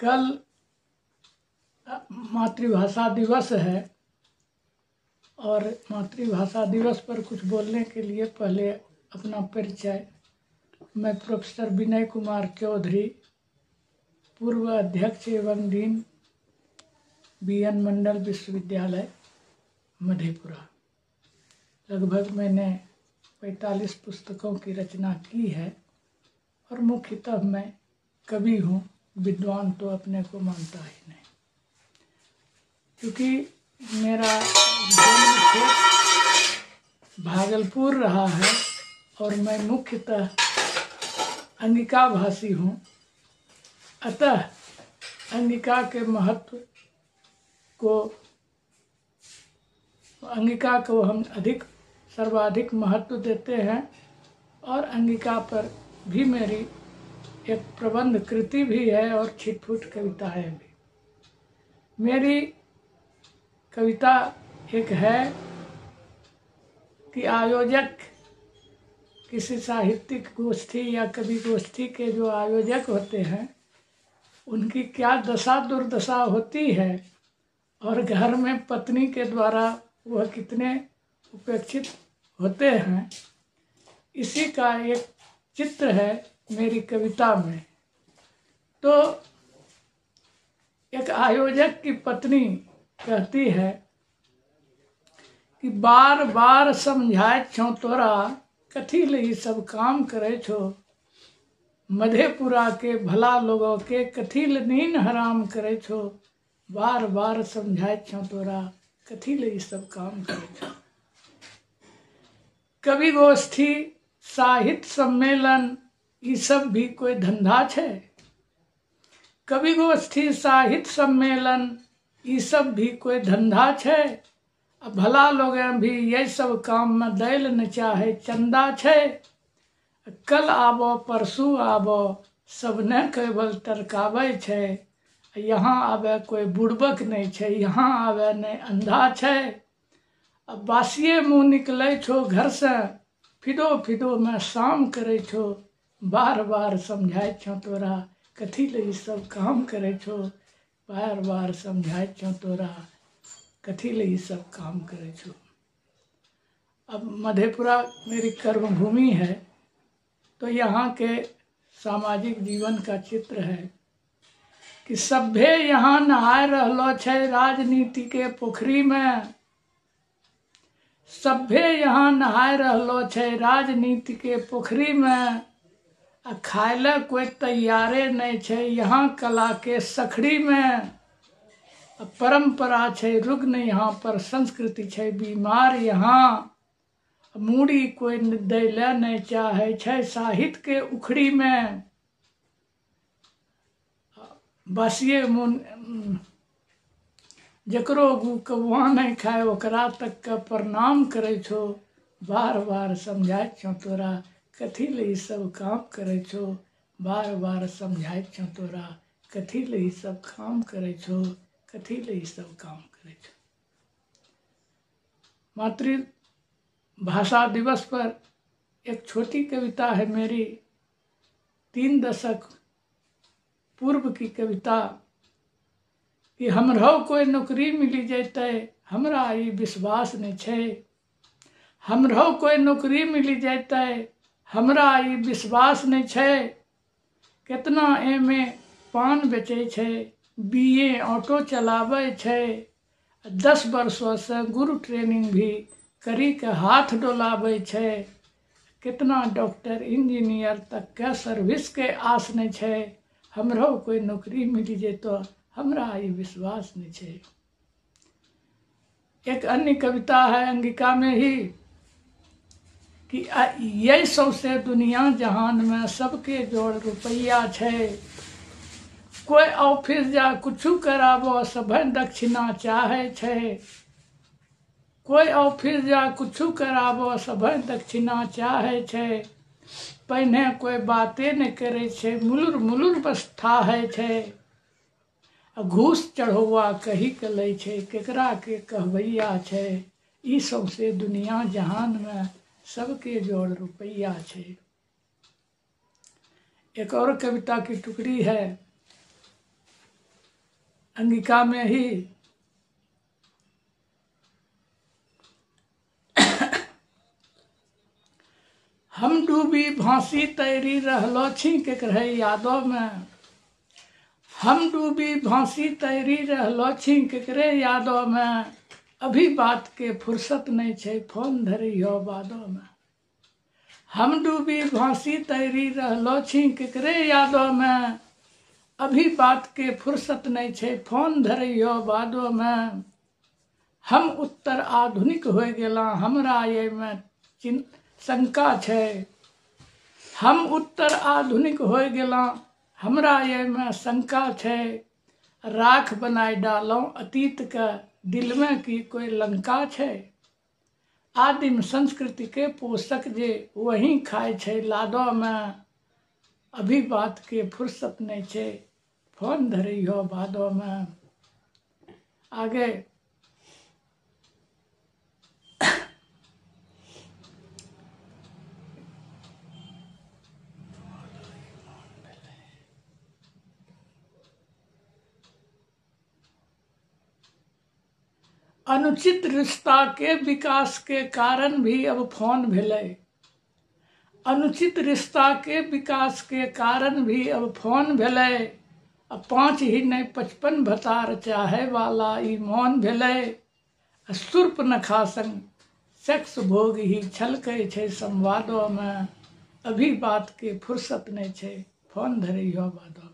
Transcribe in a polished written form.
कल मातृभाषा दिवस है और मातृभाषा दिवस पर कुछ बोलने के लिए पहले अपना परिचय। मैं प्रोफेसर विनय कुमार चौधरी, पूर्व अध्यक्ष एवं डीन BN मंडल विश्वविद्यालय मधेपुरा। लगभग मैंने 45 पुस्तकों की रचना की है और मुख्यतः मैं कवि हूँ, विद्वान तो अपने को मानता ही नहीं। क्योंकि मेरा जन्म क्षेत्र भागलपुर रहा है और मैं मुख्यतः अंगिका भाषी हूँ, अतः अंगिका के महत्व को हम सर्वाधिक महत्व देते हैं और अंगिका पर भी मेरी एक प्रबंध कृति भी है और छिटपुट कविताएं भी। मेरी कविता एक है कि आयोजक किसी साहित्यिक गोष्ठी या कवि गोष्ठी के जो आयोजक होते हैं उनकी क्या दशा दुर्दशा होती है और घर में पत्नी के द्वारा वह कितने उपेक्षित होते हैं, इसी का एक चित्र है मेरी कविता में। तो एक आयोजक की पत्नी कहती है कि बार बार समझाए छो तोरा, कथी ले सब काम करे छो, मधेपुरा के भला लोगों के कथी ले नींद हराम करे छो, बार बार समझाए छो तोरा, कथी ले सब काम करे छो। कवि गोष्ठी, साहित्य सम्मेलन, ये सब भी कोई धंधा छे। कवि गोष्ठी, साहित्य सम्मेलन, ये सब भी कोई धंधा छे। अब भला लोग भी ये सब काम में दैल न चाहे चंदा छे। कल आबो परसू आबो सबने केवल तरकावे छे, यहाँ आवे कोई बुड़बक नहीं छे, यहाँ आवे नहीं अंधा छे। अब बासिए मुँह निकले छो घर से, फिदो फिदो में शाम करे छो, बार बार समझाए छो तोरा, कथी ले सब काम करे छो, बार बार समझाए छो तोरा, कथी ले सब काम करे छो। अब मधेपुरा मेरी कर्मभूमि है तो यहाँ के सामाजिक जीवन का चित्र है कि सभ्य यहाँ नहाय रहलो छे राजनीति के पोखरी में, सभ्य यहाँ नहाय रहलो छे राजनीति के पोखरी में, खाए कोई तैयारे नहीं छे यहाँ कला के सखड़ी में। परंपरा छे रुग्ण यहाँ पर, संस्कृति छे बीमार यहाँ, मूड़ी कोई दैले नहीं चाहे छे साहित्य के उखड़ी में। बसिए मुन जकरो कौआ नहीं खाए ओकरा तक का प्रणाम करे छो, बार बार समझाए छो तोरा, कथी ले सब काम करे छो, बार बार समझाए छो तोरा, कथी ले सब काम करे छो, कथी ले सब काम करे छो। मातृभाषा दिवस पर एक छोटी कविता है मेरी, 3 दशक पूर्व की कविता कि हमरो कोई नौकरी मिली जैते, हमरा ई विश्वास नहीं छे। हमरो कोई नौकरी मिली जैते, हमरा ई विश्वास नहीं छे। कितना एमे पान बेचे छे, BA ऑटो चलावे छे, 10 वर्षों से गुरु ट्रेनिंग भी करी के हाथ डोलावे छे। कितना डॉक्टर इंजीनियर तक के सर्विस के आस नहीं छे, हमरो कोई नौकरी मिली जे तो हमरा ये विश्वास नहीं छे। एक अन्य कविता है अंगिका में ही कि ये सौसे दुनिया जहान में सबके जोड़ रुपया छे, कोई ऑफिस जा कुछू कराबो सभे दक्षिणा चाहे छे, कोई ऑफिस जा कुछू कराबो सभे दक्षिणा चाहे छे। पहने कोई बातें नहीं करे छे, मुलुर मुलुर बस ठाहे छे। घूस चढ़ौआ कही के ले छे, केकरा के कहवैया छे, ई सौसे दुनिया जहान में सबके जोड़ रुपया छे। एक और कविता की टुकड़ी है अंगिका में ही हम डूबी भांसी तैरी रहलो छी केकरे यादों में। हम डूबी भांसी तैरी रहलो छी केकरे यादों में। अभी बात के फुर्सत नहीं छे फोन धरियो बादों में। हम डूबी भांसी तैरी रहलो छी केकरे यादों में। अभी बात के फुर्सत नहीं छे फोन धरियो बादों में। हम उत्तर आधुनिक हो गेला हमरा ये में शंका छे। हम उत्तर आधुनिक हो गेला हमरा ये में शंका छे। राख बनाई डालो अतीत का दिल में की कोई लंका छे। आदिम संस्कृति के पोषक जे वही खाए छे लादो में। अभी बात के फुर्सत नहीं छे फोन धरियो बादो में। आगे अनुचित रिश्ता के विकास के कारण भी अब फोन भेले। अनुचित रिश्ता के विकास के कारण भी अब फोन भेले। अब 5 ही नहीं 55 भतार चाहे वाला ई मौन भेले। शूर्पनखा संग सेक्स भोग ही छलके छे संवादों में। अभी बात के फुर्सत नहीं छे फोन धरियो बादों में।